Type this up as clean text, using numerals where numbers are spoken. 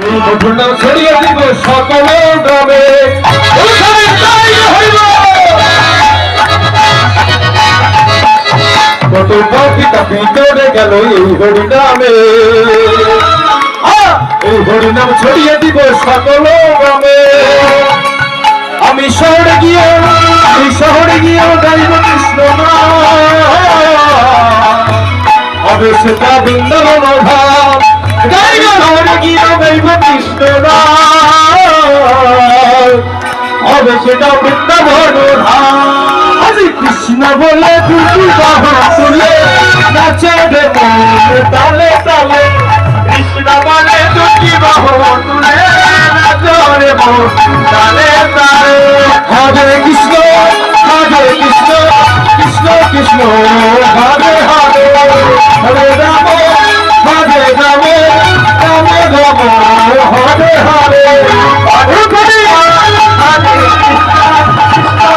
এই মধুর নাম ছড়িয়ে দিব সকল গ্রামে। কত পাপি তাপি চড়ে গেল এই হরি নামে, এই হরি নাম ছড়িয়ে দিব সকল গ্রামে। আমি শহরে গিয়েও গাইব কৃষ্ণ হবে সেটা বৃন্দাবন ধাম। গাইব শহরে গিয়েও গাইব কৃষ্ণ হবে সেটা বৃন্দাবন ধাম। আরে কৃষ্ণ বলে দুটি বাহু তুলে নাচে রে মন তালে তালে, কৃষ্ণ বলে দুটি বাহু